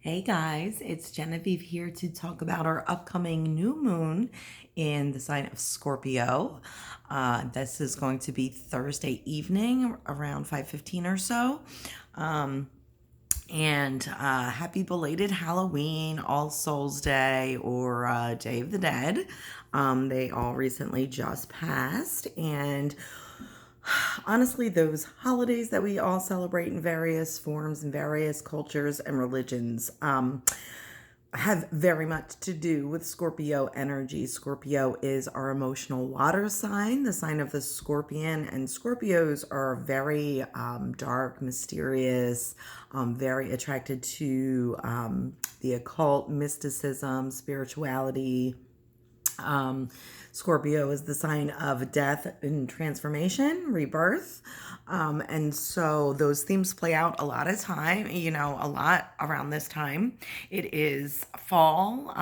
Hey guys, it's Genevieve here to talk about our upcoming new moon in the sign of Scorpio. This is going to be Thursday evening around 5:15 or so. Um, and happy belated Halloween, All Souls Day, or Day of the Dead. They all recently just passed, and honestly, those holidays that we all celebrate in various forms and various cultures and religions have very much to do with Scorpio energy. Scorpio is our emotional water sign, the sign of the scorpion, and Scorpios are very dark, mysterious, very attracted to the occult, mysticism, spirituality. um, Scorpio is the sign of death and transformation, rebirth. And so those themes play out a lot of time, a lot around this time. It is fall,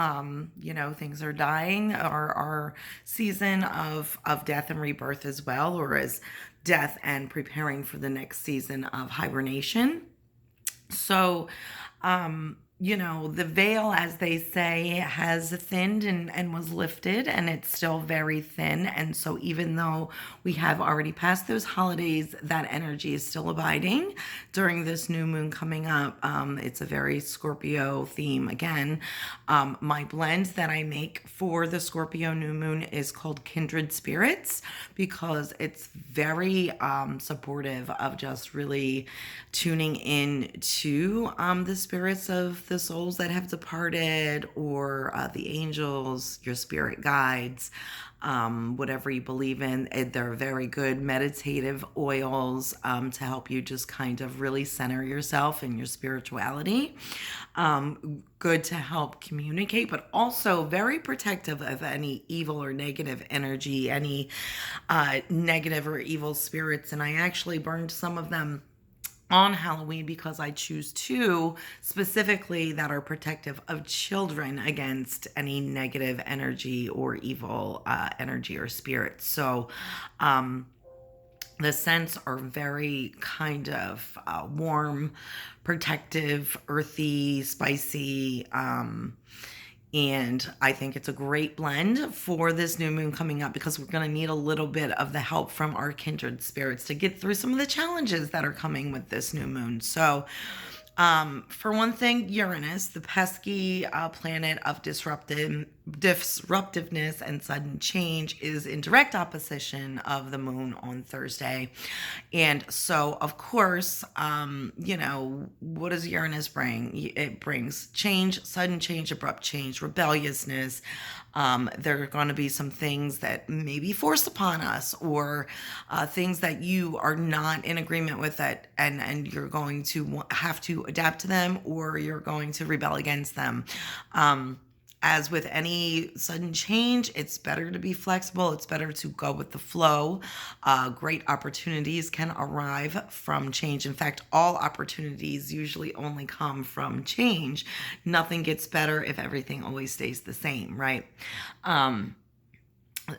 things are dying, our season of death and rebirth as well, or as death and preparing for the next season of hibernation. So, the veil, as they say, has thinned and was lifted, and it's still very thin. And so, even though we have already passed those holidays, that energy is still abiding during this new moon coming up. It's a very Scorpio theme again. My blend that I make for the Scorpio new moon is called Kindred Spirits because it's very supportive of just really tuning in to the spirits of the souls that have departed, or the angels, your spirit guides, whatever you believe in. They're very good meditative oils to help you just kind of really center yourself in your spirituality. Good to help communicate, but also very protective of any evil or negative energy, any negative or evil spirits. And I actually burned some of them on Halloween because I choose two specifically that are protective of children against any negative energy or evil energy or spirits. So, the scents are very kind of warm, protective, earthy, spicy. And I think it's a great blend for this new moon coming up because we're going to need a little bit of the help from our kindred spirits to get through some of the challenges that are coming with this new moon. So, for one thing, Uranus, the pesky planet of disruptiveness and sudden change, is in direct opposition of the moon on Thursday. And so, of course, what does Uranus bring? It brings change, sudden change, abrupt change, rebelliousness. There are going to be some things that may be forced upon us, or things that you are not in agreement with, that and you're going to have to adapt to them, or you're going to rebel against them. As with any sudden change, it's better to be flexible. It's better to go with the flow. Great opportunities can arrive from change. In fact, all opportunities usually only come from change. Nothing gets better if everything always stays the same, right?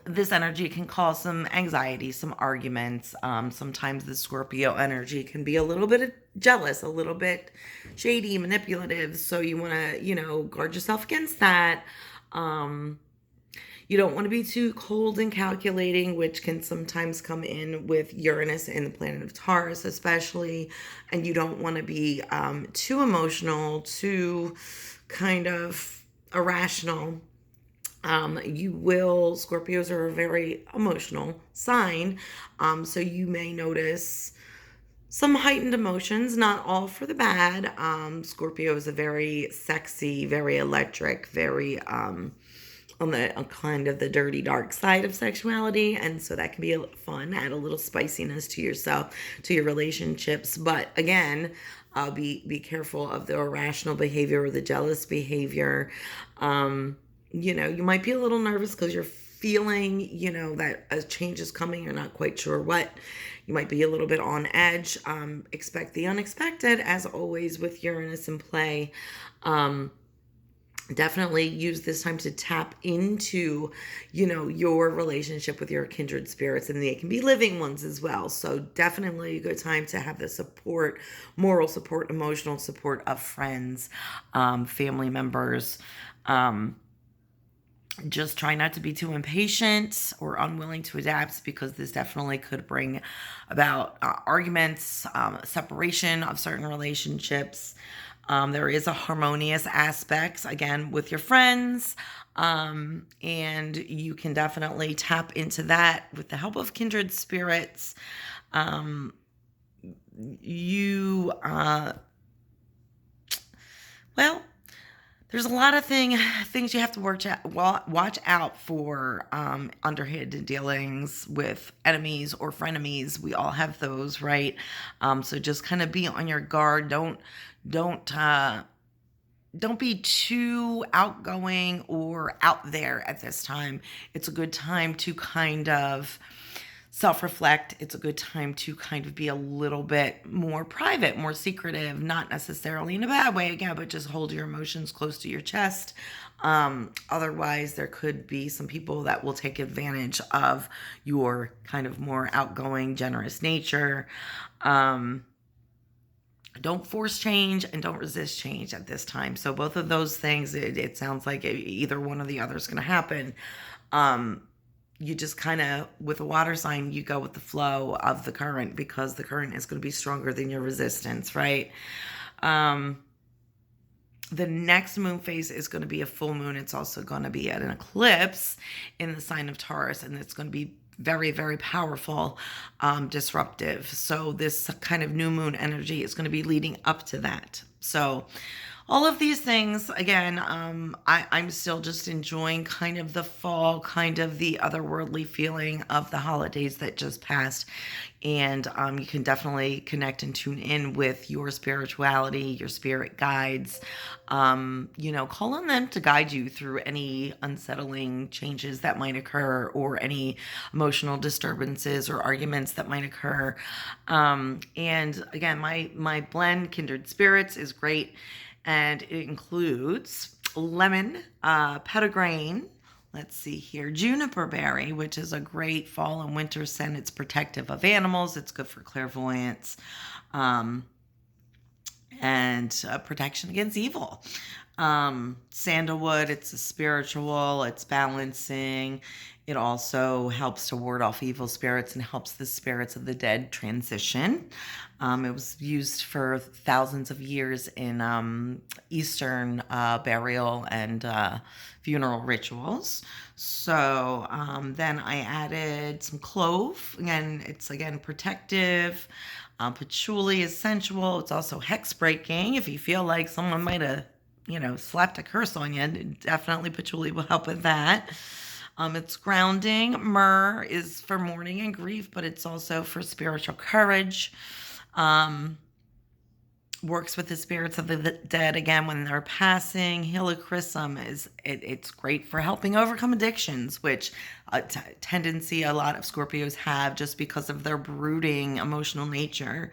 This energy can cause some anxiety, some arguments. Sometimes the Scorpio energy can be a little bit jealous, a little bit shady, manipulative. So you want to, guard yourself against that. You don't want to be too cold and calculating, which can sometimes come in with Uranus and the planet of Taurus, especially. And you don't want to be too emotional, too kind of irrational. Scorpios are a very emotional sign. So you may notice some heightened emotions, not all for the bad. Scorpio is a very sexy, very electric, very, on the kind of the dirty, dark side of sexuality. And so that can be fun, add a little spiciness to yourself, to your relationships. But again, be careful of the irrational behavior or the jealous behavior. You might be a little nervous because you're feeling, that a change is coming. You're not quite sure what. You might be a little bit on edge. Expect the unexpected, as always, with Uranus in play. definitely use this time to tap into, your relationship with your kindred spirits, and they can be living ones as well. So definitely a good time to have the support, moral support, emotional support of friends, family members. Just try not to be too impatient or unwilling to adapt, because this definitely could bring about arguments, separation of certain relationships. There is a harmonious aspect, again, with your friends, and you can definitely tap into that with the help of kindred spirits. You, well, there's a lot of things you have to watch out for, underhanded dealings with enemies or frenemies. We all have those, right? So just kind of be on your guard. Don't be too outgoing or out there at this time. It's a good time to kind of self-reflect. It's a good time to kind of be a little bit more private, more secretive, not necessarily in a bad way, again, but just hold your emotions close to your chest. Otherwise, there could be some people that will take advantage of your kind of more outgoing, generous nature. Don't force change and don't resist change at this time. So both of those things, it sounds like either one or the other is going to happen. You just kind of, with a water sign, you go with the flow of the current, because the current is going to be stronger than your resistance, right? The next moon phase is going to be a full moon. It's also going to be at an eclipse in the sign of Taurus, and it's going to be very, very powerful, disruptive. So this kind of new moon energy is going to be leading up to that. So all of these things, again, I'm still just enjoying kind of the fall, kind of the otherworldly feeling of the holidays that just passed. And you can definitely connect and tune in with your spirituality, your spirit guides. Call on them to guide you through any unsettling changes that might occur, or any emotional disturbances or arguments that might occur. And again, my blend, Kindred Spirits, is great. And it includes lemon, petitgrain, let's see here, juniper berry, which is a great fall and winter scent. It's protective of animals. It's good for clairvoyance, and protection against evil. Sandalwood, it's a spiritual, it's balancing. It also helps to ward off evil spirits and helps the spirits of the dead transition. It was used for thousands of years in Eastern burial and funeral rituals. So then I added some clove. Again, it's protective. Patchouli is sensual. It's also hex breaking. If you feel like someone might have, slapped a curse on you, definitely patchouli will help with that. It's grounding. Myrrh is for mourning and grief, but it's also for spiritual courage. Works with the spirits of the dead, again, when they're passing. Helichrysum it's great for helping overcome addictions, which tendency a lot of Scorpios have just because of their brooding emotional nature.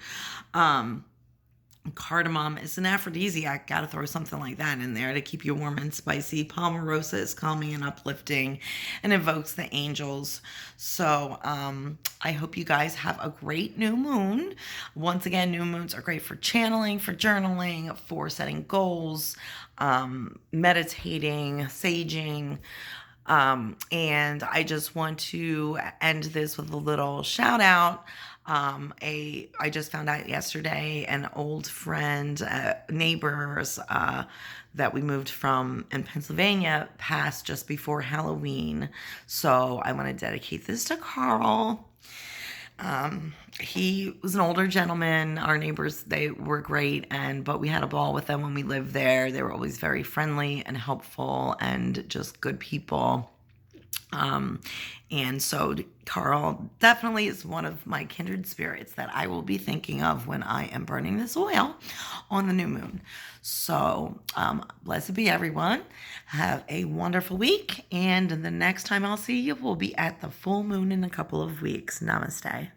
Cardamom is an aphrodisiac. Got to throw something like that in there to keep you warm and spicy. Palmarosa is calming and uplifting and invokes the angels. So I hope you guys have a great new moon. Once again, new moons are great for channeling, for journaling, for setting goals, meditating, saging. And I just want to end this with a little shout out. I just found out yesterday, an old friend, neighbors that we moved from in Pennsylvania passed just before Halloween. So I want to dedicate this to Carl. He was an older gentleman. Our neighbors, they were great, but we had a ball with them when we lived there. They were always very friendly and helpful and just good people. And so Carl definitely is one of my kindred spirits that I will be thinking of when I am burning this oil on the new moon. So, blessed be everyone. Have a wonderful week. And the next time I'll see you will be at the full moon in a couple of weeks. Namaste.